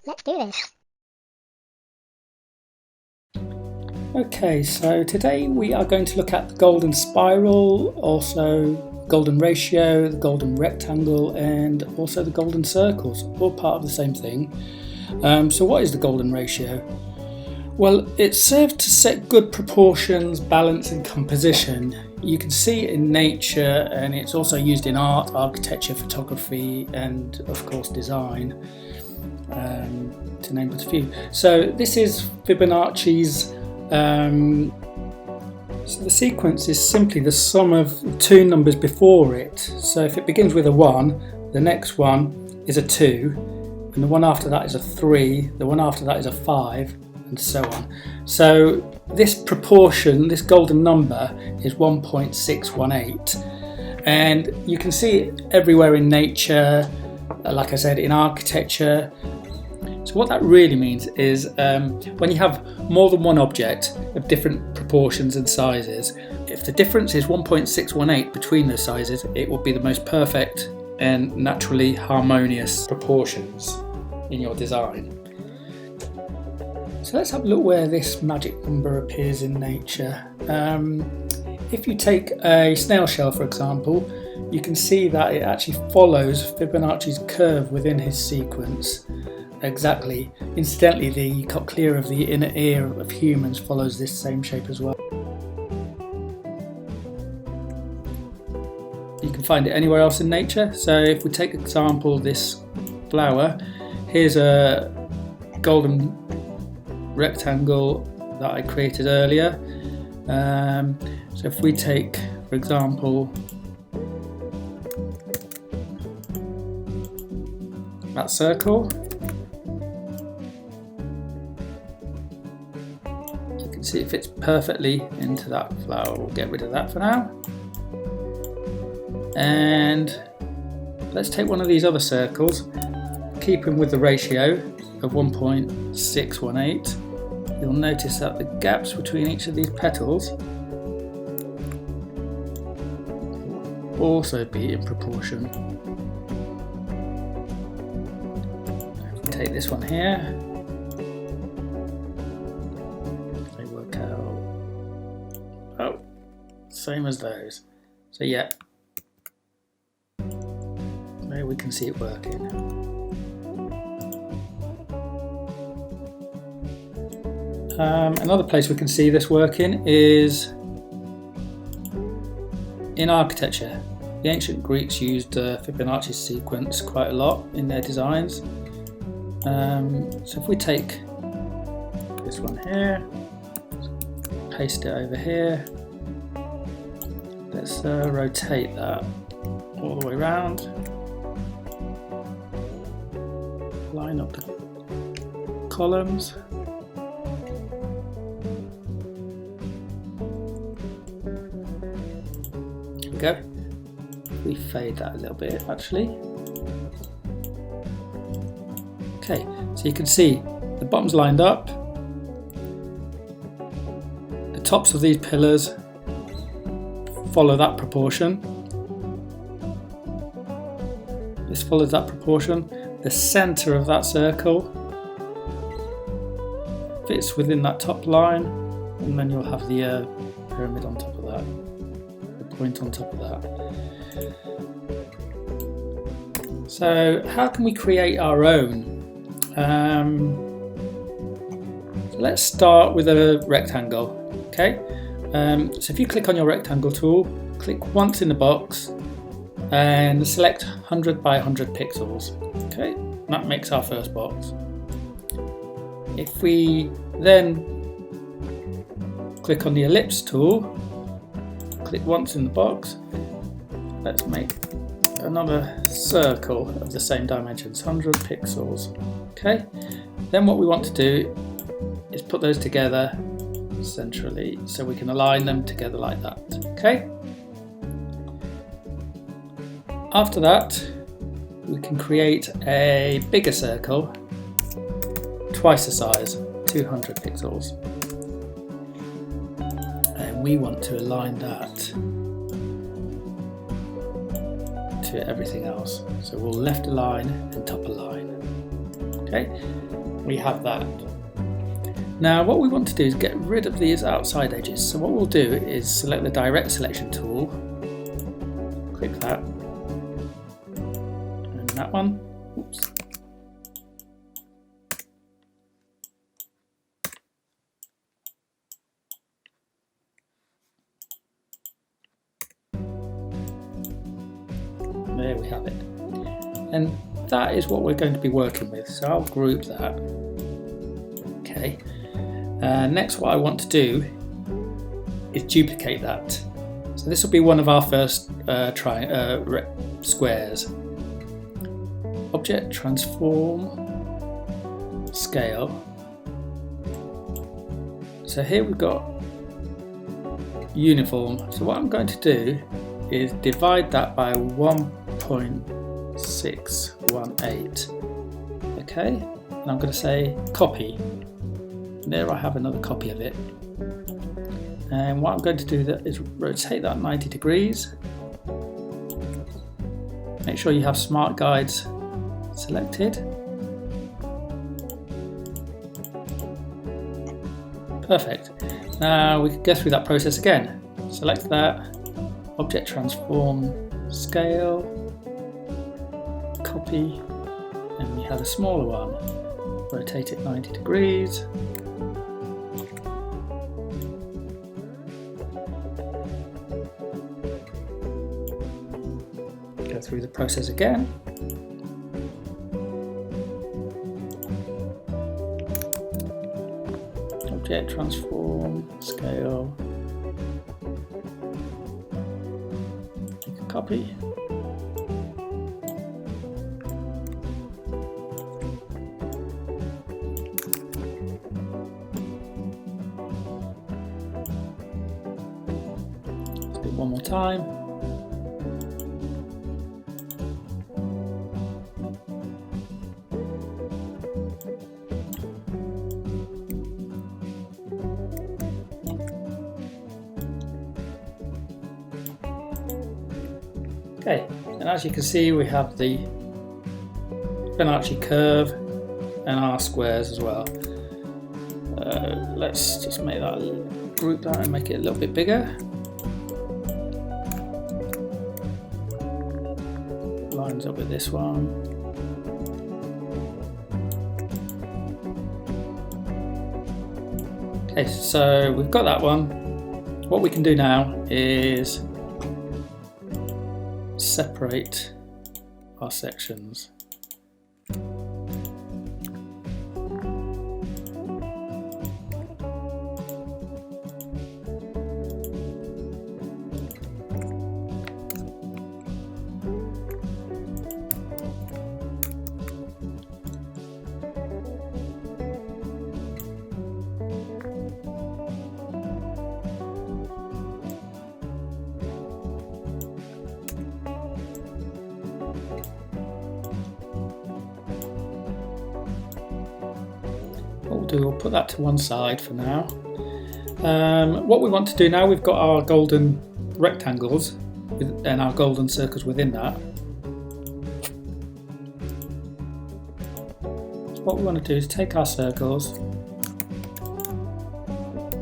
Let's do this. Okay, so today we are going to look at the golden spiral, also golden ratio, the golden rectangle, and also the golden circles, all part of the same thing. So what is the golden ratio? Well, it serves to set good proportions, balance and composition. You can see it in nature, and it's also used in art, architecture, photography, and of course design, to name but a few. So this is Fibonacci's. So the sequence is simply the sum of two numbers before it. So if it begins with a 1, the next one is a 2, and the one after that is a 3, the one after that is a 5, and so on. So this proportion, this golden number, is 1.618, and you can see it everywhere in nature, like I said, in architecture. So what that really means is when you have more than one object of different proportions and sizes, if the difference is 1.618 between those sizes, it will be the most perfect and naturally harmonious proportions in your design. So let's have a look where this magic number appears in nature. If you take a snail shell, for example, you can see that it actually follows Fibonacci's curve within his sequence. Exactly. Incidentally, the cochlea of the inner ear of humans follows this same shape as well. You can find it anywhere else in nature. So if we take example this flower, here's a golden rectangle that I created earlier. So if we take, for example, that circle, see it fits perfectly into that flower. We'll get rid of that for now. And let's take one of these other circles, keeping with the ratio of 1.618. You'll notice that the gaps between each of these petals will also be in proportion. If we take this one here, same as those. So yeah, there we can see it working. Another place we can see this working is in architecture. The ancient Greeks used Fibonacci's sequence quite a lot in their designs. So if we take this one here, paste it over here, let's rotate that all the way around, line up the columns, there we go. We fade that a little bit actually. Okay, so you can see the bottom's lined up, the tops of these pillars follow that proportion. This follows that proportion. The center of that circle fits within that top line, and then you'll have the pyramid on top of that, the point on top of that. So how can we create our own? So let's start with a rectangle. Okay. So if you click on your rectangle tool, click once in the box and select 100 by 100 pixels. Okay, that makes our first box. If we then click on the ellipse tool, click once in the box, let's make another circle of the same dimensions, 100 pixels. Okay, then what we want to do is put those together centrally so we can align them together like that. Okay, after that we can create a bigger circle, twice the size, 200 pixels, and we want to align that to everything else. So we'll left align and top align. Okay, we have that. Now what we want to do is get rid of these outside edges. So what we'll do is select the direct selection tool, click that, and that one. Oops. There we have it. And that is what we're going to be working with. So I'll group that. Okay. Next, what I want to do is duplicate that. So this will be one of our first squares. Object, transform, scale. So here we've got uniform. So what I'm going to do is divide that by 1.618. Okay, and I'm going to say copy. And there I have another copy of it. And what I'm going to do is rotate that 90 degrees. Make sure you have Smart Guides selected. Perfect. Now we can go through that process again. Select that, object, transform, scale, copy, and we have a smaller one. Rotate it 90 degrees. Go through the process again. Object, transform, scale, make a copy. Let's do it one more time. Okay, and as you can see, we have the Fibonacci curve and our squares as well. Let's just make that, group that and make it a little bit bigger. Lines up with this one. Okay, so we've got that one. What we can do now is separate our sections. We'll put that to one side for now. What we want to do now, we've got our golden rectangles and our golden circles within that. So what we want to do is take our circles,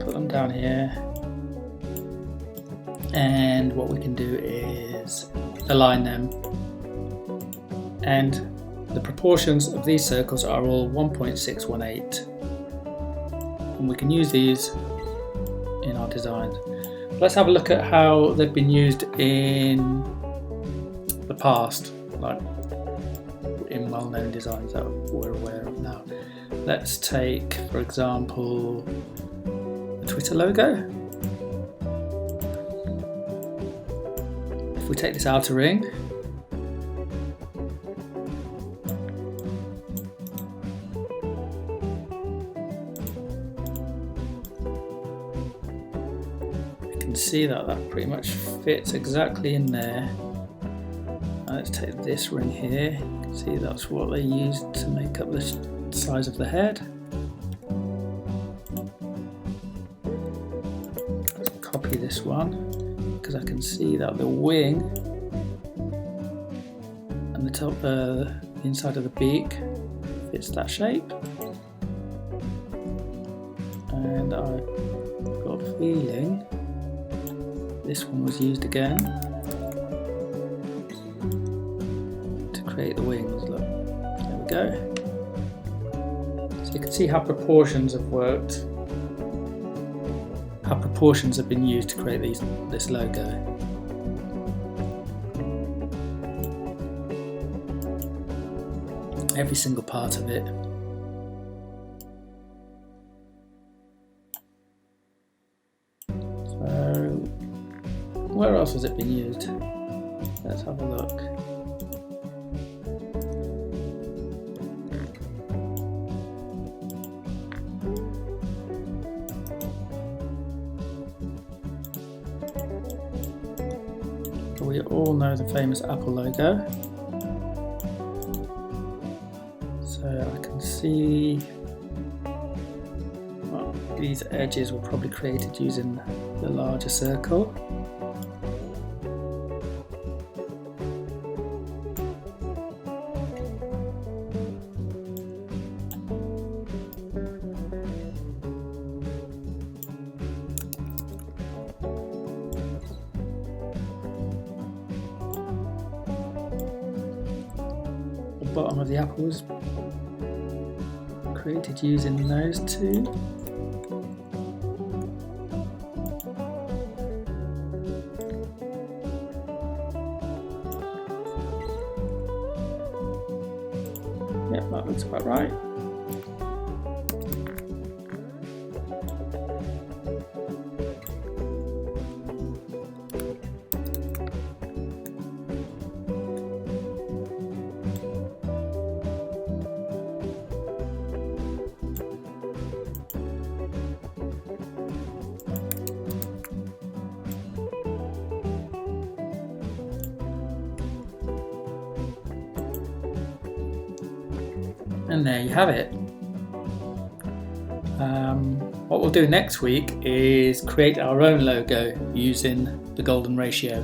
put them down here, and what we can do is align them, and the proportions of these circles are all 1.618. And we can use these in our designs. Let's have a look at how they've been used in the past, like in well-known designs that we're aware of now. Let's take, for example, the Twitter logo. If we take this outer ring, see that pretty much fits exactly in there. Let's take this ring here. You can see that's what they used to make up the size of the head. Let's copy this one because I can see that the wing and the top, the inside of the beak fits that shape. And I've got a feeling this one was used again to create the wings. Look, there we go. So you can see how proportions have worked, how proportions have been used to create this logo. Every single part of it. So, where else has it been used? Let's have a look. We all know the famous Apple logo. So I can see these edges were probably created using the larger circle. The bottom of the apple was created using those two. Yep, that looks about right. And there you have it. What we'll do next week is create our own logo using the golden ratio.